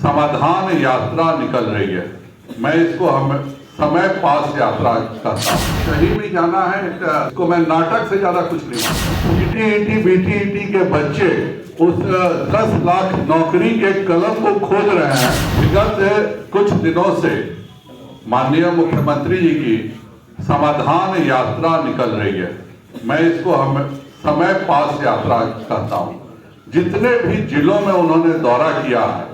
समाधान यात्रा निकल रही है। मैं इसको समय पास यात्रा कहता हूँ। कहीं भी जाना है इसको मैं नाटक से ज्यादा कुछ नहीं मानता। सीटीईटी बीटीईटी के बच्चे उस 10 लाख नौकरी के कलम को खोज रहे हैं। विगत कुछ दिनों से माननीय मुख्यमंत्री जी की समाधान यात्रा निकल रही है। मैं इसको समय पास यात्रा कहता हूँ। जितने भी जिलों में उन्होंने दौरा किया है,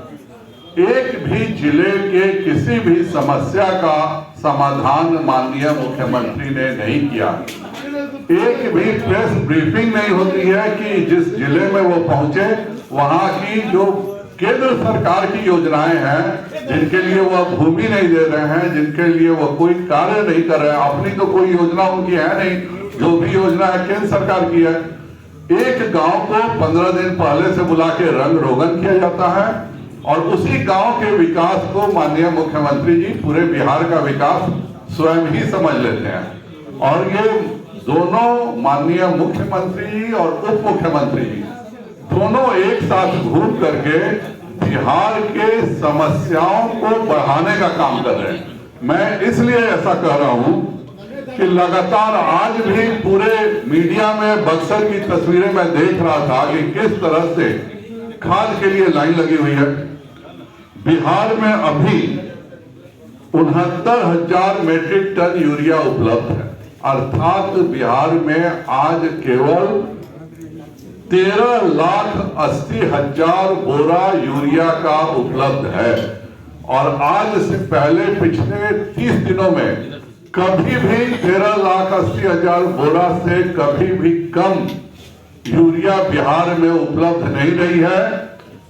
एक भी जिले के किसी भी समस्या का समाधान माननीय मुख्यमंत्री ने नहीं किया। एक भी प्रेस ब्रीफिंग नहीं होती है कि जिस जिले में वो पहुंचे वहां की जो केंद्र सरकार की योजनाएं हैं, जिनके लिए वो भूमि नहीं दे रहे हैं, जिनके लिए वो कोई कार्य नहीं कर रहे हैं, अपनी तो कोई योजना उनकी है नहीं, जो भी योजना है केंद्र सरकार की है। एक गांव को 15 दिन पहले से बुला के रंग रोगन किया जाता है और उसी गांव के विकास को माननीय मुख्यमंत्री जी पूरे बिहार का विकास स्वयं ही समझ लेते हैं। और ये दोनों माननीय मुख्यमंत्री जी और उप मुख्यमंत्री जी दोनों एक साथ घूम करके बिहार के समस्याओं को बढ़ाने का काम कर रहे हैं। मैं इसलिए ऐसा कह रहा हूं कि लगातार आज भी पूरे मीडिया में बक्सर की तस्वीरें मैं देख रहा था कि किस तरह से खाद के लिए लाइन लगी हुई है। बिहार में अभी 69,000 मेट्रिक टन यूरिया उपलब्ध है, अर्थात बिहार में आज केवल 13,80,000 बोरा यूरिया का उपलब्ध है। और आज से पहले पिछले 30 दिनों में कभी भी 13,80,000 बोरा से कभी भी कम यूरिया बिहार में उपलब्ध नहीं रही है।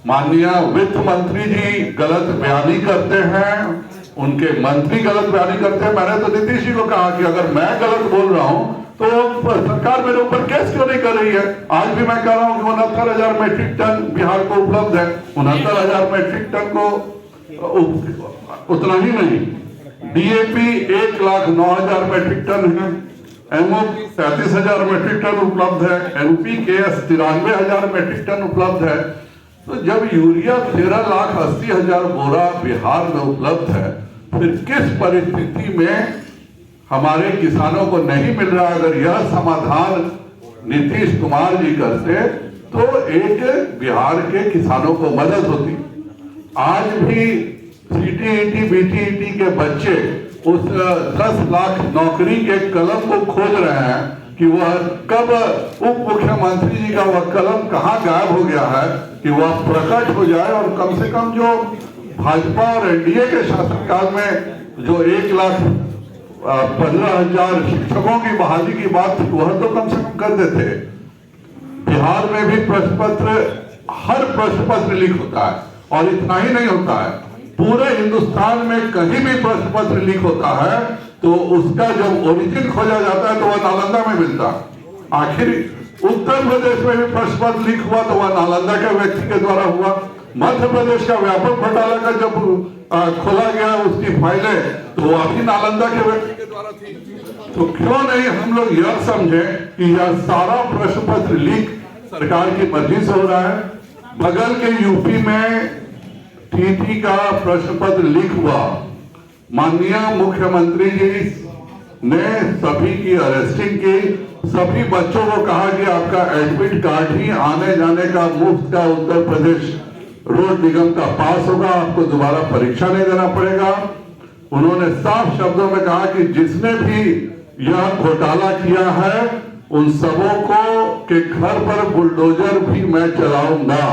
माननीय वित्त मंत्री जी गलत बयानी करते हैं, उनके मंत्री गलत बयानी करते हैं। मैंने तो नीतीश जी को कहा कि अगर मैं गलत बोल रहा हूं तो सरकार मेरे ऊपर केस क्यों नहीं कर रही है। आज भी मैं कह रहा हूं कि 69,000 मेट्रिक टन बिहार को उपलब्ध है। 69,000 मेट्रिक टन को उतना ही नहीं, डीएपी 1,09,000 मेट्रिक टन है, एमओपी 37,000 मेट्रिक टन उपलब्ध है, एनपीकेएस 93,000 मेट्रिक टन उपलब्ध है। तो जब यूरिया 13,80,000 बोरा बिहार में उपलब्ध है, फिर किस परिस्थिति में हमारे किसानों को नहीं मिल रहा। अगर यह समाधान नीतीश कुमार जी करते तो एक बिहार के किसानों को मदद होती। आज भी सीटीईटी बीटीईटी के बच्चे उस 10 लाख नौकरी के कलम को खोज रहे हैं कि वह कब उप मुख्यमंत्री जी का वह कलम कहां गायब हो गया है कि वह प्रकट हो जाए और कम से कम जो भाजपा और एनडीए के शासनकाल में जो 1,15,000 शिक्षकों की बहाली की बात थी वह तो कम से कम कर देते। बिहार में भी प्रश्न पत्र, हर प्रश्न पत्र लीक होता है और इतना ही नहीं होता है, पूरे हिंदुस्तान में कहीं भी प्रश्न पत्र लीक होता है तो उसका जब ओरिजिन खोजा जाता है तो वह नालंदा में मिलता है। आखिर उत्तर प्रदेश में भी प्रश्न पत्र लीक हुआ तो वह नालंदा के व्यक्ति के द्वारा हुआ। मध्य प्रदेश का व्यापक घोटाला का जब खोला गया उसकी फाइलें तो वह भी नालंदा के व्यक्ति के द्वारा थी। तो क्यों नहीं हम लोग यह समझे कि यह सारा प्रश्न पत्र लीक सरकार की मर्जी से हो रहा है। बगल के यूपी में टीटी का प्रश्न पत्र लीक हुआ, माननीय मुख्यमंत्री जी ने सभी की अरेस्टिंग की, सभी बच्चों को कहा कि आपका एडमिट कार्ड ही आने जाने का मुफ्त का उत्तर प्रदेश रोड निगम का पास होगा, आपको दोबारा परीक्षा नहीं देना पड़ेगा। उन्होंने साफ शब्दों में कहा कि जिसने भी यह घोटाला किया है उन सबों को के घर पर बुलडोजर भी मैं चलाऊंगा,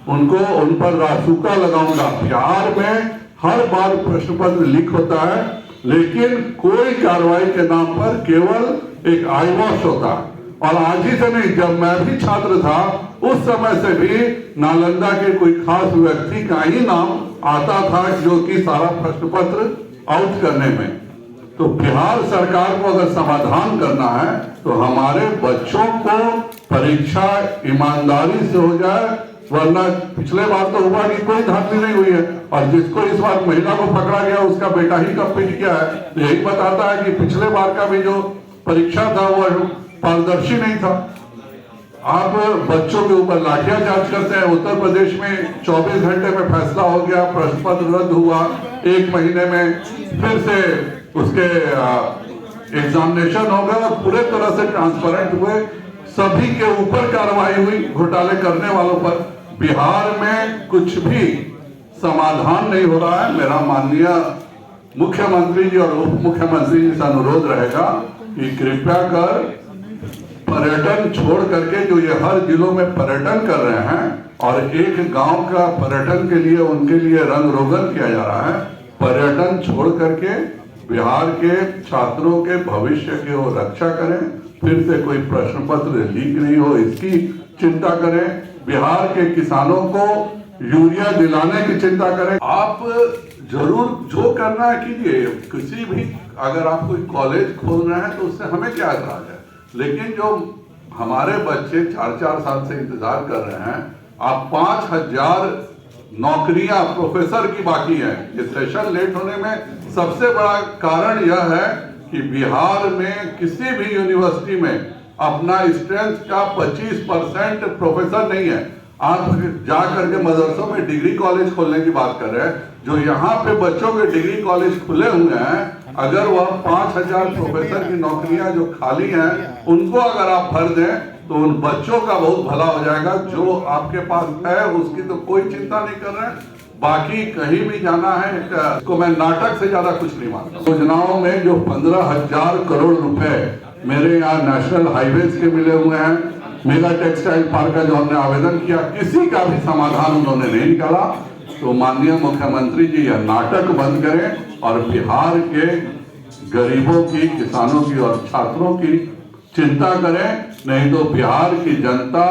उनको उन पर रासुका लगाऊंगा। बिहार में हर बार प्रश्न पत्र लीक होता है लेकिन कोई कार्रवाई के नाम पर केवल एक आईवॉश होता है। और आज ही से नहीं, जब मैं भी छात्र था उस समय से भी नालंदा के कोई खास व्यक्ति का ही नाम आता था जो कि सारा प्रश्न पत्र आउट करने में। तो बिहार सरकार को अगर समाधान करना है तो हमारे बच्चों को परीक्षा ईमानदारी से हो जाए, वरना पिछले बार तो हुआ कि कोई धांधली नहीं हुई है और जिसको इस बार महिला को पकड़ा गया उसका बेटा ही कम्पीट किया है। तो यही बताता है कि पिछले बार का भी जो परीक्षा था वह पारदर्शी नहीं था। आप बच्चों के ऊपर लाठियाचार्ज करते हैं। उत्तर प्रदेश में 24 घंटे में फैसला हो गया, प्रश्न पत्र रद्द हुआ, 1 महीने में फिर से उसके एग्जामिनेशन हो गया और पूरे तरह से ट्रांसपेरेंट हुए, सभी के ऊपर कार्रवाई हुई घोटाले करने वालों पर। बिहार में कुछ भी समाधान नहीं हो रहा है। मेरा माननीय मुख्यमंत्री जी और उप मुख्यमंत्री जी से अनुरोध रहेगा कि कृपया कर पर्यटन छोड़ करके, जो ये हर जिलों में पर्यटन कर रहे हैं और एक गांव का पर्यटन के लिए उनके लिए रंग रोगन किया जा रहा है, पर्यटन छोड़ करके बिहार के छात्रों के भविष्य की वो रक्षा करें, फिर से कोई प्रश्न पत्र लीक नहीं हो इसकी चिंता करें, बिहार के किसानों को यूरिया दिलाने की चिंता करें। आप जरूर जो करना है कीजिए, किसी भी अगर आप कोई कॉलेज खोल रहे हैं तो उससे हमें क्या एतराज है, लेकिन जो हमारे बच्चे 4-4 साल से इंतजार कर रहे हैं, आप 5000 नौकरियां प्रोफेसर की बाकी हैं। ये सेशन लेट होने में सबसे बड़ा कारण यह है कि बिहार में किसी भी यूनिवर्सिटी में अपना स्ट्रेंथ का 25% प्रोफेसर नहीं है। आप जा करके मदरसों में डिग्री कॉलेज खोलने की बात कर रहे हैं, जो यहाँ पे बच्चों के डिग्री कॉलेज खुले हुए हैं, अगर वह 5000 प्रोफेसर की नौकरियां जो खाली हैं उनको अगर आप भर दें तो उन बच्चों का बहुत भला हो जाएगा। जो आपके पास है उसकी तो कोई चिंता नहीं कर रहे हैं, बाकी कहीं भी जाना है इसको मैं नाटक से ज्यादा कुछ नहीं मानता। योजनाओं में जो 15,000 करोड़ रुपए मेरे यहाँ नेशनल हाईवेज के मिले हुए हैं, मेगा टेक्सटाइल पार्क का जो हमने आवेदन किया, किसी का भी समाधान उन्होंने नहीं निकाला। तो माननीय मुख्यमंत्री जी यह नाटक बंद करें और बिहार के गरीबों की, किसानों की और छात्रों की चिंता करें, नहीं तो बिहार की जनता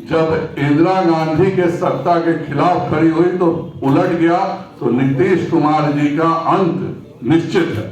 जब इंदिरा गांधी के सत्ता के खिलाफ खड़ी हुई तो उलट गया, तो नीतीश कुमार जी का अंत निश्चित है।